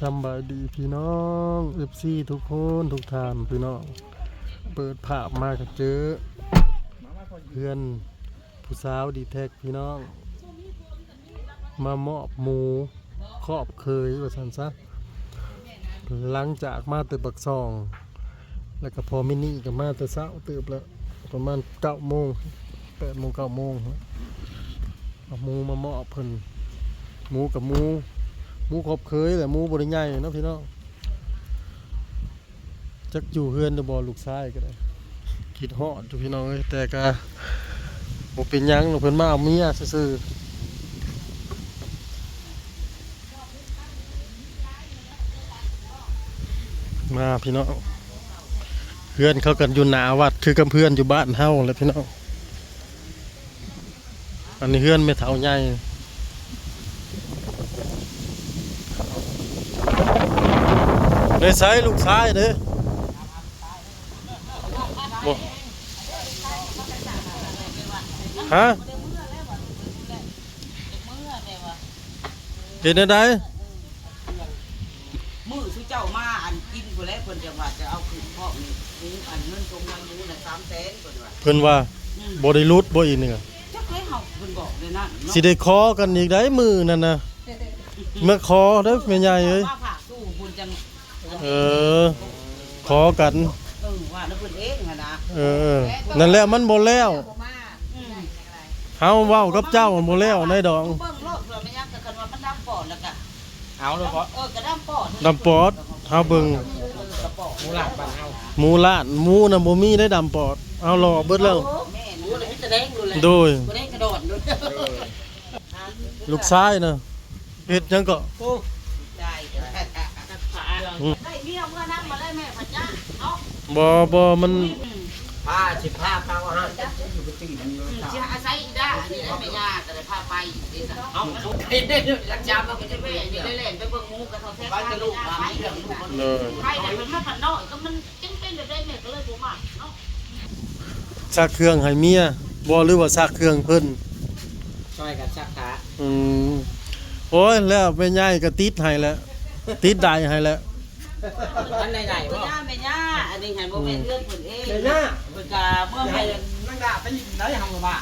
สบายดีพี่น้องFCทุกคนทุกท่านพี่น้องเปิดภาพมาก็เจอเพื่อนผู้สาวดีแท็กพี่น้องมามอบหมูครอบเคยว่าซั่นซะหลังจากมาแต่ปักซองแล้วก็พอมินิก็มาแต่เช้าตื่นแล้วประมาณ 9 โมง 8 โมง 9 โมงเอาหมูมามอบเพิ่นหมูกับหมูครบเคยแหละหมูบ่ได้ใหญ่เนาะพี่น้องจักอยู่เฮือนจะบ่ลูกชายก็ได้คิดฮอดอยู่พี่น้องเอ้ยแต่ก็บ่เป็นหยังเพิ่นมาเอาเมียซื่อๆมาพี่น้องเพื่อนเขากันอยู่หน้าวัดคือกับเพื่อนอยู่บ้านเฮาแหละพี่น้องอันนี้เฮือนแม่เฒ่าใหญ่ในไซลูกชายเด้อบ่ฮะเห็นได้มือสุเจ้ามาอันกินกูแล้วคนจังหวัดจะเอาคืนพ่อนี่อันเงินตรงนั้นนู้น300,000คนว่าเพิ่นว่าบ่ได้รุดบ่อีกนี่ก็จักเลยเฮาเพิ่นบอกเลยนั่น สิได้ขอกันอีกได้มือนั่นน่ะเมื่อขอเด้อแม่ใหญ่เอ้ยขอกันว่าแล้วเพิ่นเองหั่นนะนั่นแหละมันบ่แล้วเฮาเว้ากับเจ้าบ่แล้วในดอกเบิ่งโลดเพิ่นไม่ยักกันว่ามันดำปอดแล้วก็เอาเลยเพราะกระดำปอดดำปอดเฮาเบิ่งหมูหลาดบ้านเฮาหมูล้านหมูน่ะบ่มีได้ดำปอดเอาหล่อเบิดแล้วแม่หนูเลยมีแต่แดงดูแลโดยบ่ได้กระโดดดูลูกชายน่ะเฮ็ดหยังก็ได้ได้เมียเมื่อนั้นมาได้แม่พันจ้าเนาะบ่มันผ้าสิผ้าเปล่าฮะอยู่บ่ตื่นอยู่สิอาศัยอีด้านี่ได้แม่ย่าก็ได้พาไปนี่ซะเอาไปได้รักจามก็จะไปนี่ได้เล่นไปเบิ่งงูกระทบแท้ไปกระลูกมามีเรื่องลูกมันใครแต่มันมาพันน้อยก็มันจังเป็นได้แม่ก็เลยบ่มาเนาะซักเครื่องให้เมียบ่หรือว่าซักเครื่องเพิ่นช่วยกันซักขาโอ้ยแล้วแม่ใหญ่ก็ติดให้แล้วติดได้ให้แล้วอันไหนๆบ่แม่ย่าอันนี้ให้บ่แม่นเรื่องเพิ่นเองแม่ย่าเพิ่นก็เมื่อให้นั่งด่าไปได้เฮาบ่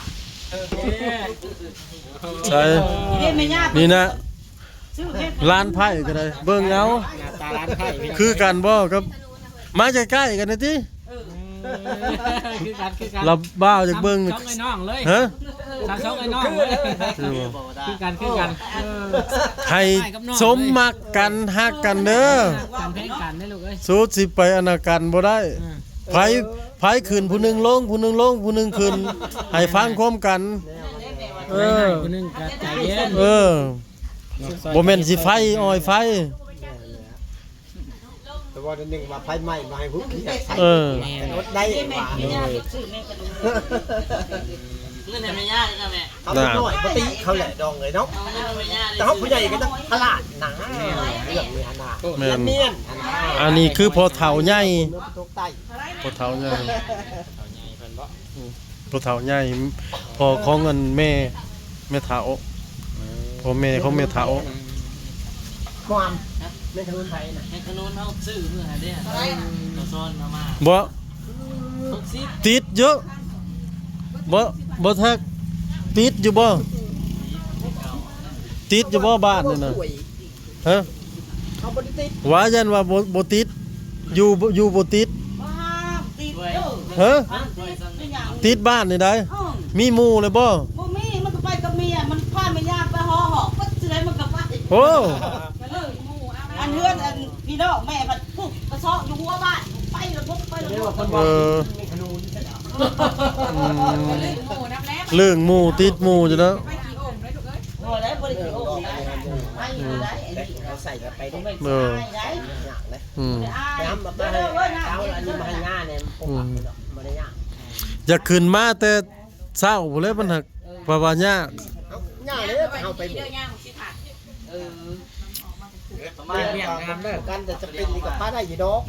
ใช่นี่นะร้านไผ่ก็ได้เบิ่งเอาตาร้านไผ่คือกันบ่ครับมาใกล้ๆกันนะติคือกันเราบ้าจากเบิ่งช่องไอ้น้องเลยฮะช่องไอ้น้องเลยคือกันให้สมมักกันฮักกันเด้อกันเพลงกันได้ลูกเอ้ยสู้สิไปอนากันบ่ได้ไผขึ้นผู้นึงลงผู้นึงลงผู้นึงขึ้นให้ฟังพร้อมกันผู้นึงก็ใจเย็นบ่แม่นสิไฟอ้อยไฟแต่ว่านึงว่าไฟไหม้มาให้พุกรถได้ว่าเงินแม่ย่าก็แม่เอาหน่อยปกติเขาแหละดองเลยเนาะแต่เขาผู้ใหญ่ก็ต้องตลาดหนาเรื่องนี้หนาเมียนอันนี้คือพอเฒ่าใหญ่พอเฒ่าใหญ่พอเฒ่าใหญ่พอของเงินแม่เฒ่าพอแม่ของแม่เฒ่าความแม่ขนุนไทยน่ะแม่ขนุนเฮาซื้อมื้อหาเด้ตัวซ้อนมาบ่ติดเยอะบ่ทักติดอยู่บ่ติดอยู่บ่บ้านนี่น่ะฮะเขาบ่ติดว่ายันว่าบ่ติดอยู่บ่ติดฮะติดบ้านนี่ได้มีหมู่เลยบ่มีมันก็ไปกับเมียมันพาแม่ย่าไปหอหอกสิได้มันก็ไปโอ้อันเฮือนอันพี่น้องแม่พัดปุ๊บกระซอกอยู่หัวบ้านไปแล้วปุ๊บไปแล้วเรื่องหมู่ติดหมู่จ้ะเนาะแล้วบ่ได้โอ้ยเราใส่กันไปต้องไม่ได้น้ำมาให้เอาอันนี้มาให้ง่าเนี่ยบ่ได้ยากอยากขึ้นมาแต่เช้าพุ่นเลยมันหักว่ายากง่าเลยเอาไปมาเมียงามเด้อกันแต่จะเป็นนี่กับป้าได้อยู่ดอก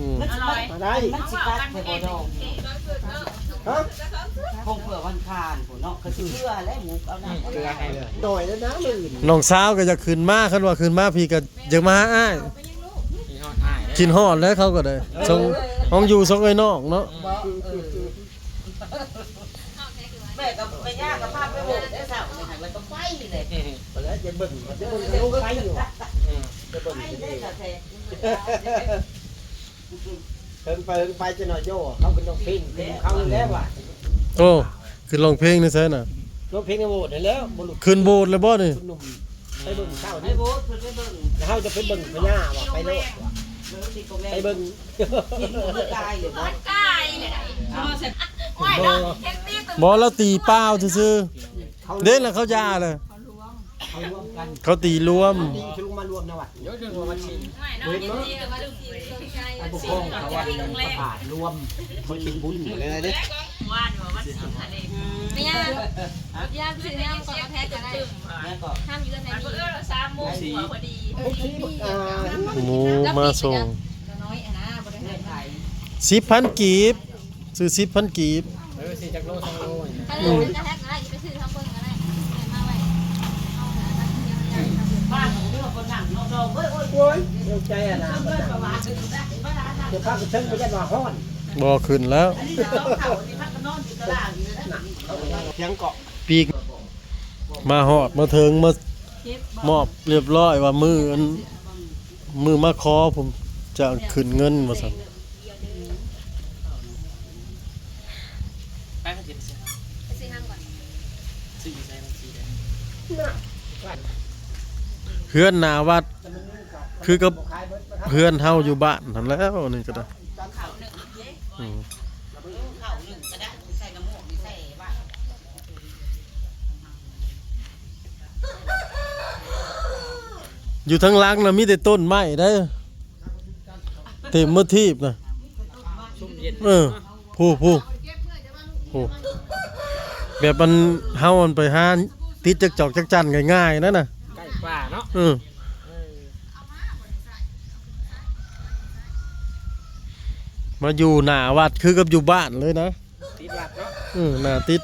มาได้มันสิกัดให้บ่ดอกฮะคงเผื่อวันคานพุ่นเนาะคือเชื่อและหมูเอาหน้าเกลือให้เลยดอยแล้วนะมื้อน้องสาวก็จะขึ้นมาคันว่าขึ้นมาพี่ก็อยากมาหาอ้าย กินฮอดแล้วเขาก็ได้ส่งห้องอยู่ส่งไอ้น้องเนาะ แม่กับแม่ย่ากับพาไปโบกได้เสาร์นี่มันก็ไปเลย แล้วจะเบิ่งลูกไปอยู่จะเบิ่ง ไปได้กระแทก เพิ่งไปจะหน่อยโย่เขาเป็นน้องเพลงเขาแล้วว่ะ โอ้ขึ้นร้องเพลงนี่ใช่น่ะ น้องเพลงในโบสถ์นี่แล้วบุรุษ ขึ้นโบสถ์เลยบ่นี่ คุณหนุ่มไปเบิ่งเช้า ไป นี่ โบกเพิ่นไปเบิ่ง แล้วเขาจะไปเบิ่งพญาว่ะไปโลดว่ะ เบิ่งที่ก็แม่ ไปเบิ่ง กินก็ตายเลยบ่ กายเลยโอ้ยเนาะเฮ็ดตีตึง บ่แล้วตีเป้าซื่อๆเด้แล้วเขายาเลย เขารวมกัน เขาตีรวม ดีชุมมารวมนะวัดเดี๋ยวเรื่องมาชิม ไม่เนาะเฮ็ดตีมาดูตีไกล ปกครองเขาว่าประกาศรวมเขาชิงบุญอะไรนะเนี่ย ว่านว่ามันสิทะเลไม่ยากยากสิเนี่ยก่อนแท้จะตึม แม่ก็ ห้ามอยู่ในนี้เออ3 โมงพอดี หมูมาส่ง น้อยอ่ะนะบ่ได้ แม่ไทย 10,000กีบซื้อ10,000กีบ สิจากโล2โล ถ้าเหลือจะแท็กอะไรไปซื้อทางเบิ่งก็ได้มาไว้เอาหาทางเดียวใหญ่ทางเดียว บ้านของเรื่องคนนั่งนอกๆเว้ยโอ้ย โอ้ยเดี๋ยวใจอ่ะนะ เบิ่งประวัติได้บ้านนั้น เดี๋ยวข้าไปเชิงไปยันว่าฮ้อน บ่ขึ้นแล้ว อันนี้เราเฒ่านี่พักก็นอนอยู่ตารางอยู่นะ เสียงเกาะ ปีกมาหอดมาเทิงมามอบเรียบร้อยว่ามือมาคอผมจะขึ้นเงินว่าซั่น ไปซื้อห้างก่อน เพื่อนหน้าวัดคือกับเพื่อนเฮาอยู่บ้านนั่นแล้วนี่ก็ได้ ข้าวหนึ่งเด้ อืม ข้าวหนึ่งก็ได้ใส่น้ำมูกนี่ใส่บ้าน อยู่ทั้งหลังน่ะมีแต่ต้นไม้ได้อเต็มมือทีบน่ะผู้แบบมันเฮามันไปหาติดจักจอกจักจันง่ายๆนั่นน่ะ ใกล้ป่าเนาะ มาอยู่หน้าวัดคือกับอยู่บ้านเลยนะ ติดวัดเนาะ หน้าติด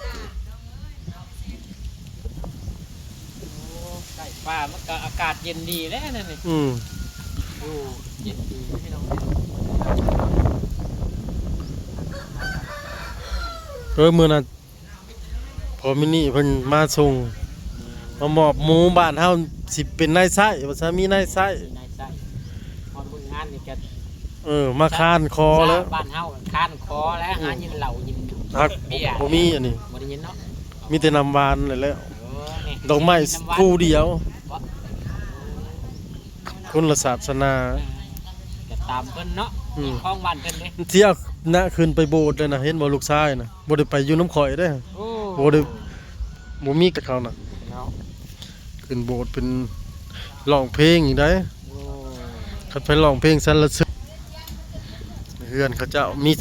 ใกล้ป่ามันก็อากาศเย็นดีแล้วนั่นนี่ ดูเย็นดีให้น้อง มื้อนั้นพอมินี่เพิ่นมาส่งมามอบหมูบ้านเฮาสิเป็นนายไส้ว่าซะมีนายไส้ นายใส่พอมึงงานนี่แก มาคานคอแล้ว บ้านเฮาค้านคอแล้วหายินเหล่ายิน ฮัก เบียร์ บ่มีอันนี้ บ่ได้ยินเนาะ มีแต่น้ำหวานนั่นแหล้ว นี่ ดอกไม้คู่เดียว คนละศาสนา ก็ตามเพิ่นเนาะคลองบ้านเพิ่นเด้ เที่ยวนะขึ้นไปโบสถ์เลยนะเห็นบ่ลูกชายน่ะบ่ได้ไปอยู่น้ำข่อยเด้อ โอ้ บ่ได้บ่มีกับเขาน่ะ เนาะ ขึ้นโบสถ์เป็นร้องเพลงอีกได้ โอ้ คันไปร้องเพลงสรรเสริญเฮือนเขาเจ้ามี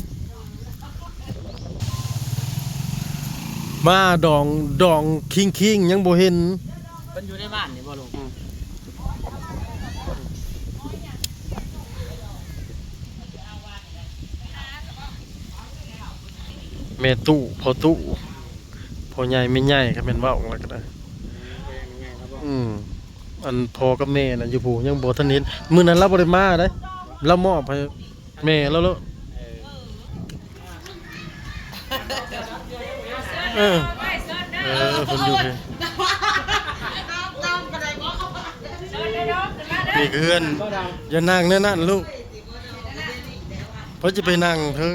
มาดองคิงยังบ่เห็น เพิ่นอยู่ในบ้านนี่บ่ลุง แม่ตู้พ่อตู้พ่อใหญ่แม่ใหญ่ก็แม่นเว้าแล้วก็ได้อันพ่อกับแม่น่ะอยู่ผู้ยังบ่ทันเห็นมื้อนั้นเราบ่ได้มาเด้เรามอบให้แม่แล้วเเพิ่นอยู่พี่นี่คือเฮือนอย่านั่งแน่นั่นลูกเพราะจะไปนั่งเทิง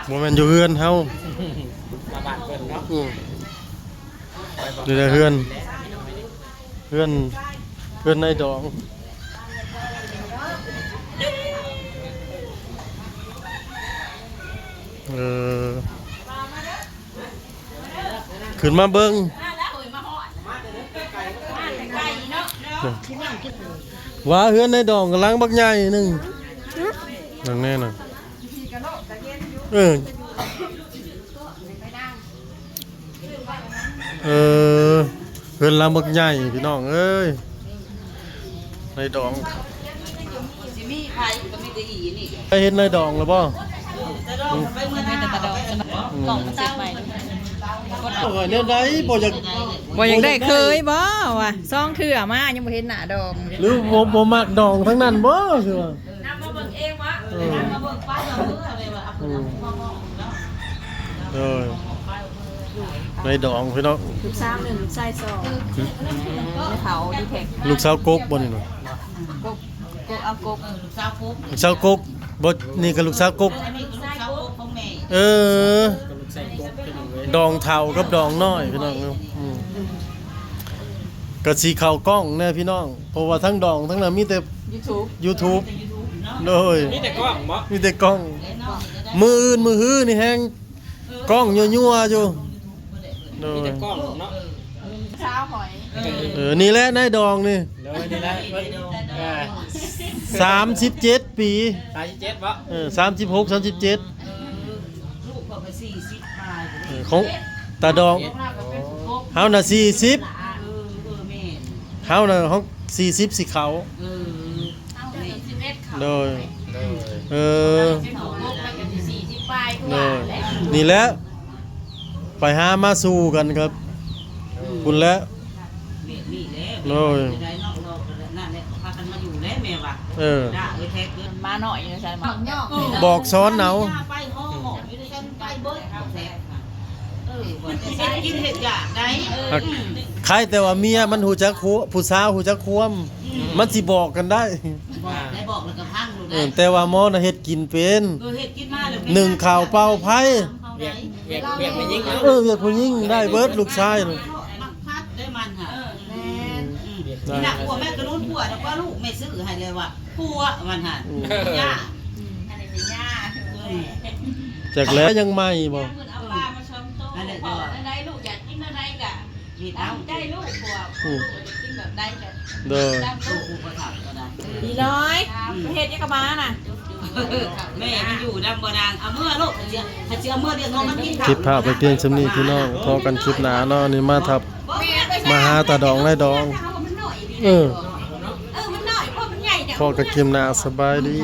บ่แม่นอยู่เฮือนเฮา มาบ้านเพิ่นเนาะ นี่แหละเฮือนในดองขึ้นมาเบิ่งว่าเฮือนในดองกำลังบักใหญ่หนึงนั่นแน่น่ะเฮือนลำบักใหญ่พี่น้องเอ้ยในดอง สิมีไผก็มีแต่อีนี่ ไปเห็นในดองแล้วบ่ แต่ดอกไปเมื่อหน้าแต่ดอกกล่องมันเสร็จไป โอ้ยเนี่ยได้บ่อยาก บ่ยังได้เคยบ่ว่ะซองเถื่อมายังบ่เห็นหน้าดอง หรือบ่มักดองทั้งนั้นบ่คือว่า น้ำมาเบิ่ เองวะ มาเบิ่งป้ายเราเมื่อเลยว่าเอาไปมองแล้ว เออในดองพี่น้อง ลูกสาว1ลูกชาย2ในเขาดีแท็ก ลูกสาวกกบ่นี่เนาะ กกเอากก ลูกสาวปุ๊บ ลูกสาวกกบ่นี่ก็ลูกสาวกก อันนี้ลูกสาวปุ๊บของแม่ เออดองเฒ่ากับดองน้อยพี่น้องอืมก็สิเข้ากล้องแน่พี่น้องเพราะว่าทั้งดองทั้งนั้นมีแต่ YouTube โดย มีแต่กล้องบ่ มีแต่กล้อง มืออื่นมือฮื้อนี่แฮงกล้องยั่วๆอยู่โด มี ย แต่กล้องเนาะ เช้าหอย นี่แหละนายดองนี่ เลยนี่แหละ37 ปี37บ่ 36 37 ลูกก็ไป40ปลาย ของตาดองเฮาน่ะ40 แม่ เฮาน่ะเฮา40สิเขา เอาไป11เขา โดย เลย เออ เขาลบไปกันที่40ปลายก โด ว่าย แล้ว นี่แหละไปหามาสู้กันครับ คุณแล้ว แม่นี่แหละ โดย ได้นอกนั่นแหละพากันมาอยู่แล้วแม่ว่า เออ ด่าแท็กเกิน มาหน่อยนะใช่มั้ย บอกซ้อนเอา ไปห้องหมออยู่ด้วยกันไปเบิดแท็กว่าจะกินเห็ดอยากได้ ใครแต่ว่าเมียมันหูจักคัวผู้สาวหูจักควมมันสิบอกกันได้ บอกได้บอกแล้วก็พังดูได้ แต่ว่าหมอน่ะเฮ็ดกินเป็น เห็ดกินมาเลย หนึ่งข่าวเป่าไผ เวียกไม่ยิงเนาะ เวียกผู้หญิงได้เบิดลูกชายน่ะ มักพัดได้มันค่ะ ได้ นี่นะผัวแม่กระนุนผัวแล้วก็ลูกแม่ซื้อให้เลยว่าผัวมันหันย่า อันนี้เป็นย่า จากแล้วยังไม่บ่ เอาปลามาชมโต๊ะบอกอะไรลูกอยากกินอะไรกะ ผิด ตา เอา มใจลูกผัวลูกอยากกินแบบใดกะ เด้อ ตามลู ลู ก กกูก็ถามก็ได้ ดีน้อยประเทศยังกะมาน่ะ แม่มันอยู่ดำบ่นางเอาเมื่อลูกถ้าเชื่อเมื่อเรียกน้องมันกิน คลิปภาพไปเพียงสำนี้พี่น้องพอกันคลิปหน้าเนาะนี่มาทับมาหาตาดองนายดอง เออ มันหน่อยเพราะมันใหญ่เนี่ย พอกันคลิปหน้าสบายดี